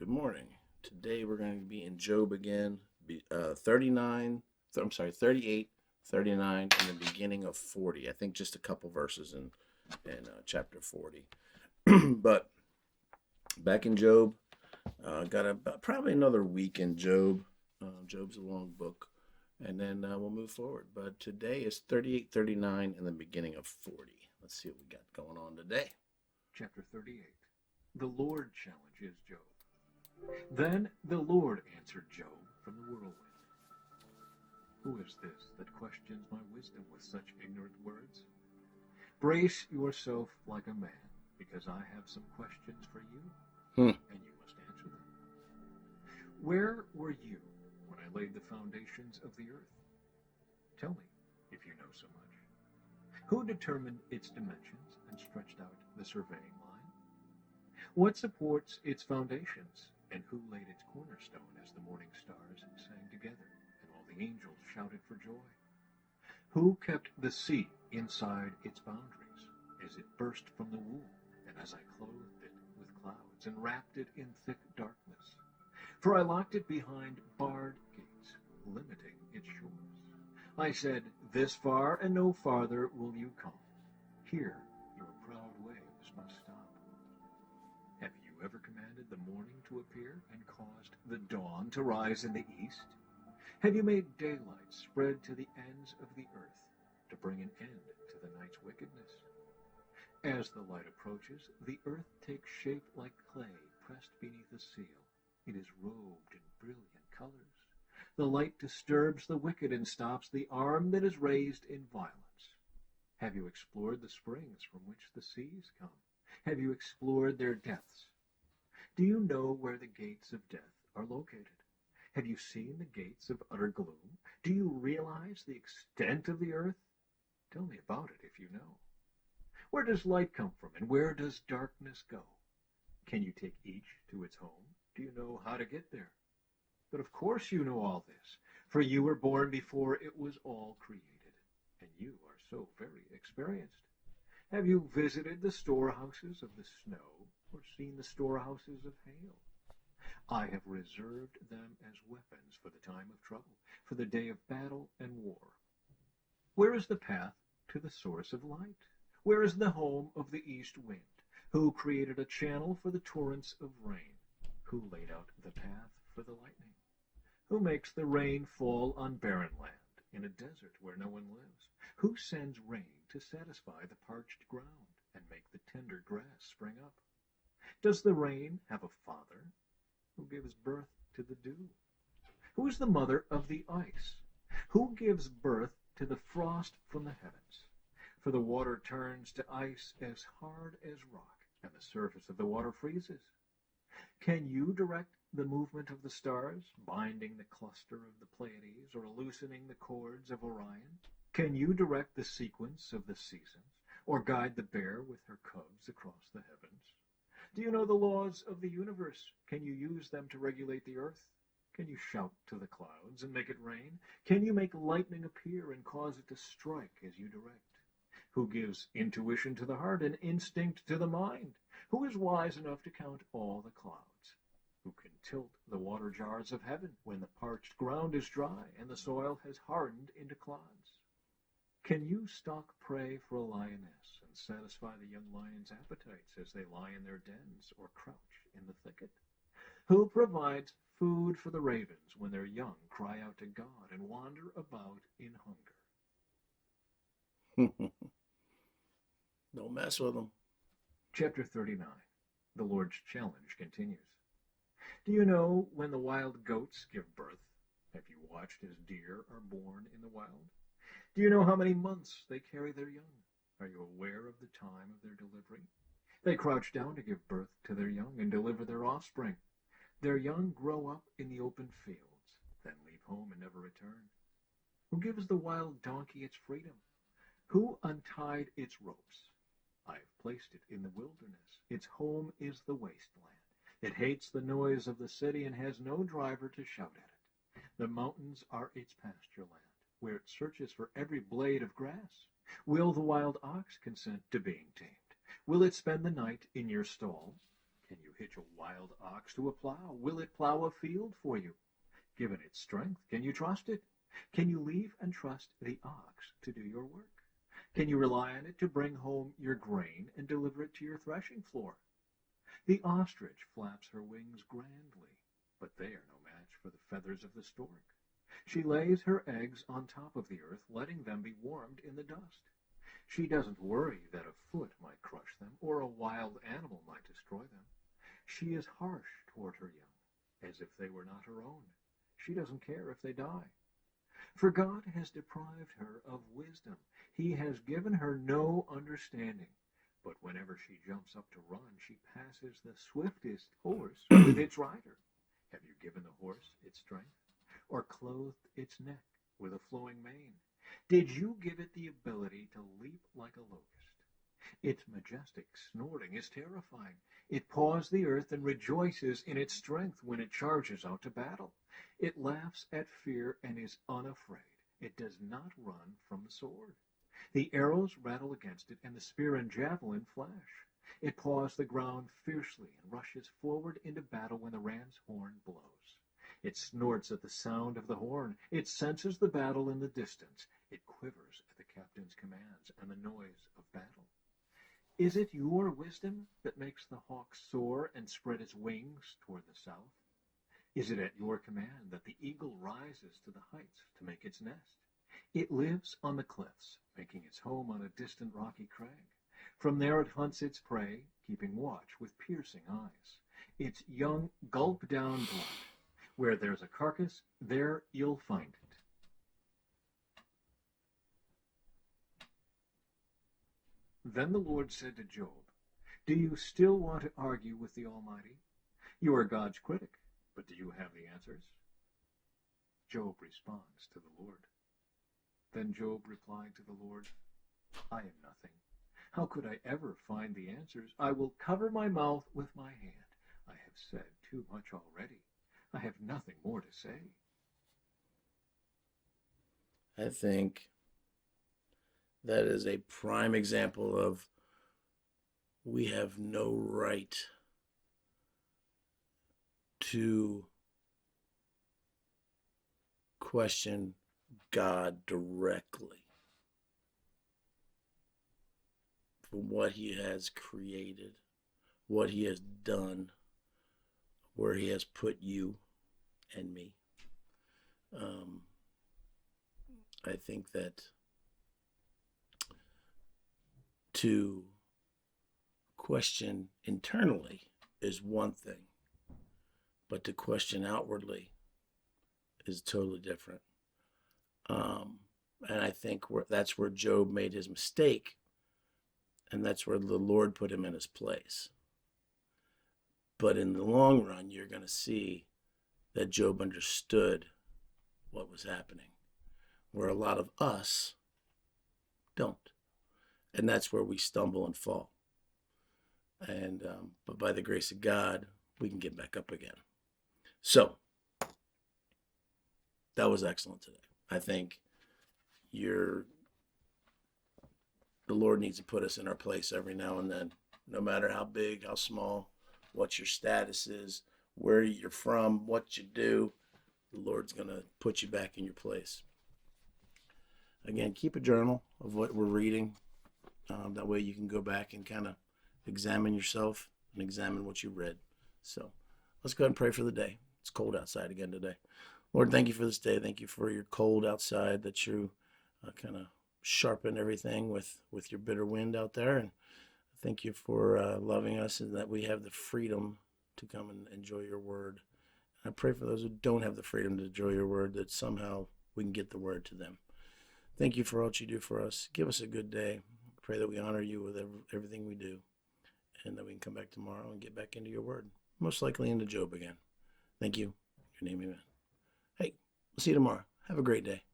morning. Today we're going to be in Job again, 39, I'm sorry, 38, 39, and the beginning of 40. I think just a couple verses in chapter 40. But back in Job, got probably another week in Job. Job's a long book, and then we'll move forward. But today is 38, 39, and the beginning of 40. Let's see what we got going on today. Chapter 38. The Lord challenges Job. Then the Lord answered Job from the whirlwind. Who is this that questions my wisdom with such ignorant words? Brace yourself like a man, because I have some questions for you, and you must answer them. Where were you when I laid the foundations of the earth? Tell me, if you know so much. Who determined its dimensions and stretched out the surveying line? What supports its foundations, and who laid its cornerstone as the morning stars sang together, and all the angels shouted for joy? Who kept the sea inside its boundaries, as it burst from the womb, and as I clothed it with clouds, and wrapped it in thick darkness? For I locked it behind barred gates, limiting its shores. I said, this far and no farther will you come. Here your proud waves must stop. Have you ever commanded the morning to appear and caused the dawn to rise in the east? Have you made daylight spread to the ends of the earth to bring an end to the night's wickedness? As the light approaches, the earth takes shape like clay pressed beneath a seal. It is robed in brilliant colors. The light disturbs the wicked and stops the arm that is raised in violence. Have you explored the springs from which the seas come? Have you explored their depths? Do you know where the gates of death are located? Have you seen the gates of utter gloom? Do you realize the extent of the earth? Tell me about it if you know. Where does light come from, and where does darkness go? Can you take each to its home? Do you know how to get there? But of course you know all this, for you were born before it was all created, and you are so very experienced. Have you visited the storehouses of the snow, or seen the storehouses of hail? I have reserved them as weapons for the time of trouble, for the day of battle and war. Where is the path to the source of light? Where is the home of the east wind? Who created a channel for the torrents of rain? Who laid out the path for the lightning? Who makes the rain fall on barren land, in a desert where no one lives? Who sends rain to satisfy the parched ground and make the tender grass spring up? Does the rain have a father? Who gives birth to the dew? Who is the mother of the ice? Who gives birth to the frost from the heavens? For the water turns to ice as hard as rock, and the surface of the water freezes. Can you direct the movement of the stars, binding the cluster of the Pleiades, or loosening the cords of Orion? Can you direct the sequence of the seasons, or guide the bear with her cubs across the heavens? Do you know the laws of the universe? Can you use them to regulate the earth? Can you shout to the clouds and make it rain? Can you make lightning appear and cause it to strike as you direct? Who gives intuition to the heart and instinct to the mind? Who is wise enough to count all the clouds? Who can tilt the water jars of heaven when the parched ground is dry and the soil has hardened into clods? Can you stalk prey for a lioness and satisfy the young lion's appetites as they lie in their dens or crouch in the thicket? Who provides food for the ravens when their young cry out to God and wander about in hunger? Don't mess with them. Chapter 39. The Lord's challenge continues. Do you know when the wild goats give birth? Have you watched as deer are born in the wild? Do you know how many months they carry their young? Are you aware of the time of their delivery? They crouch down to give birth to their young and deliver their offspring. Their young grow up in the open fields, then leave home and never return. Who gives the wild donkey its freedom? Who untied its ropes? I have placed it in the wilderness. Its home is the wasteland. It hates the noise of the city and has no driver to shout at it. The mountains are its pasture land, where it searches for every blade of grass. Will the wild ox consent to being tamed? Will it spend the night in your stall? Can you hitch a wild ox to a plow? Will it plow a field for you? Given its strength, can you trust it? Can you leave and trust the ox to do your work? Can you rely on it to bring home your grain and deliver it to your threshing floor? The ostrich flaps her wings grandly, but they are no match for the feathers of the stork. She lays her eggs on top of the earth, letting them be warmed in the dust. She doesn't worry that a foot might crush them or a wild animal might destroy them. She is harsh toward her young, as if they were not her own. She doesn't care if they die. For God has deprived her of wisdom. He has given her no understanding. But whenever she jumps up to run, she passes the swiftest horse with its rider. Have you given the horse its strength, or clothed its neck with a flowing mane? Did you give it the ability to leap like a locust? Its majestic snorting is terrifying. It paws the earth and rejoices in its strength when it charges out to battle. It laughs at fear and is unafraid. It does not run from the sword. The arrows rattle against it, and the spear and javelin flash. It paws the ground fiercely and rushes forward into battle when the ram's horn blows. It snorts at the sound of the horn. It senses the battle in the distance. It quivers at the captain's commands and the noise of battle. Is it your wisdom that makes the hawk soar and spread its wings toward the south? Is it at your command that the eagle rises to the heights to make its nest? It lives on the cliffs, making its home on a distant rocky crag. From there it hunts its prey, keeping watch with piercing eyes. Its young gulp down blood. Where there's a carcass, there you'll find it. Then the Lord said to Job, "Do you still want to argue with the Almighty? You are God's critic, but do you have the answers?" Job responds to the Lord. Then Job replied to the Lord, "I am nothing. How could I ever find the answers? I will cover my mouth with my hand. I have said too much already. I have nothing more to say." I think that is a prime example of we have no right to question God directly for what he has created, what he has done, where he has put you and me. I think that to question internally is one thing, but to question outwardly is totally different. And I think that's where Job made his mistake, and that's where the Lord put him in his place. But in the long run, you're going to see that Job understood what was happening, where a lot of us don't. And that's where we stumble and fall. And but by the grace of God, we can get back up again. So that was excellent today. I think the Lord needs to put us in our place every now and then, no matter how big, how small, what your status is, where you're from, what you do. The Lord's going to put you back in your place. Again, keep a journal of what we're reading. That way you can go back and kind of examine yourself and examine what you read. So let's go ahead and pray for the day. It's cold outside again today. Lord, thank you for this day. Thank you for your cold outside, that you kind of sharpen everything with your bitter wind out there. And thank you for loving us, and that we have the freedom to come and enjoy your word. And I pray for those who don't have the freedom to enjoy your word, that somehow we can get the word to them. Thank you for all that you do for us. Give us a good day. Pray that we honor you with everything we do, and that we can come back tomorrow and get back into your word, most likely into Job again. Thank you. In your name, amen. Hey, we'll see you tomorrow. Have a great day.